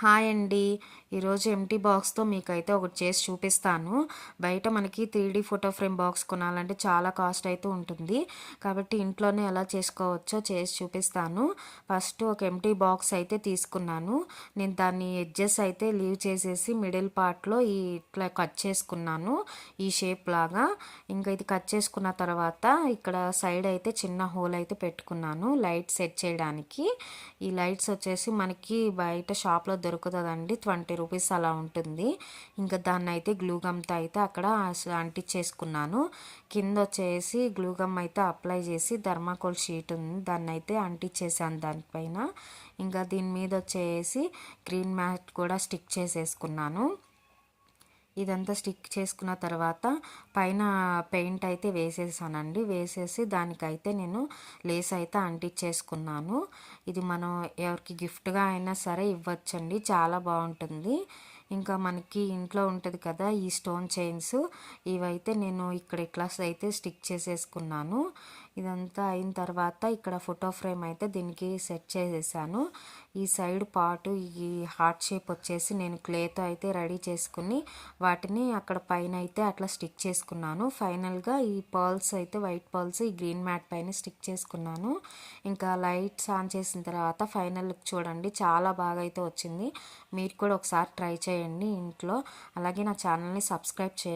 Hi అండి. ఈరోజు empty బాక్స్తో మీకైతే ఒకటి చేసి చూపిస్తాను. బయట మనకి 3D ఫోటో ఫ్రేమ్ బాక్స్ కొనాలంటే చాలా కాస్ట్ అయితే ఉంటుంది. కాబట్టి ఇంట్లోనే ఎలా చేసుకోవచ్చో చేసి చూపిస్తాను. ఫస్ట్ ఒక ఎంటీ బాక్స్ అయితే తీసుకున్నాను. నేను దాన్ని ఎడ్జెస్ అయితే లీవ్ చేసేసి మిడిల్ పార్ట్లో ఇట్లా కట్ చేసుకున్నాను, ఈ షేప్ లాగా. ఇంకా ఇది కట్ చేసుకున్న తర్వాత ఇక్కడ సైడ్ అయితే చిన్న హోల్ అయితే పెట్టుకున్నాను లైట్ సెట్ చేయడానికి. ఈ లైట్స్ వచ్చేసి మనకి బయట షాప్లో దొరుకుతుందండి, 20 రూపీస్ అలా ఉంటుంది. ఇంకా దాన్ని అయితే గ్లూగమ్తో అయితే అక్కడ అంటించేసుకున్నాను. కింద వచ్చేసి గ్లూగమ్ అయితే అప్లై చేసి థర్మాకోల్ షీట్ ఉంది, దాన్ని అయితే అంటించేసాను దానిపైన. ఇంకా దీని మీద వచ్చేసి గ్రీన్ మ్యాట్ కూడా స్టిక్ చేసేసుకున్నాను. ఇదంతా స్టిక్ చేసుకున్న తర్వాత పైన పెయింట్ అయితే వేసేసానండి. వేసేసి దానికైతే నేను లేస్ అయితే అంటించేసుకున్నాను. ఇది మనం ఎవరికి గిఫ్ట్గా అయినా సరే ఇవ్వచ్చండి, చాలా బాగుంటుంది. ఇంకా మనకి ఇంట్లో ఉంటుంది కదా ఈ స్టోన్ చైన్స్, ఇవైతే నేను ఇక్కడ ఇట్లా అయితే స్టిక్ చేసేసుకున్నాను. ఇదంతా అయిన తర్వాత ఇక్కడ ఫోటో ఫ్రేమ్ అయితే దీనికి సెట్ చేసేసాను. ఈ సైడ్ పార్ట్ ఈ హార్ట్ షేప్ వచ్చేసి నేను క్లేతో అయితే రెడీ చేసుకుని వాటిని అక్కడ పైన అయితే అట్లా స్టిక్ చేసుకున్నాను. ఫైనల్గా ఈ పర్ల్స్ అయితే వైట్ పర్ల్స్ ఈ గ్రీన్ మ్యాట్ పైన స్టిక్ చేసుకున్నాను. ఇంకా లైట్స్ ఆన్ చేసిన తర్వాత ఫైనల్ లుక్ చూడండి, చాలా బాగా అయితే వచ్చింది. మీరు కూడా ఒకసారి ట్రై చేయండి ఇంట్లో. అలాగే నా ఛానల్ని సబ్స్క్రైబ్ చేయండి.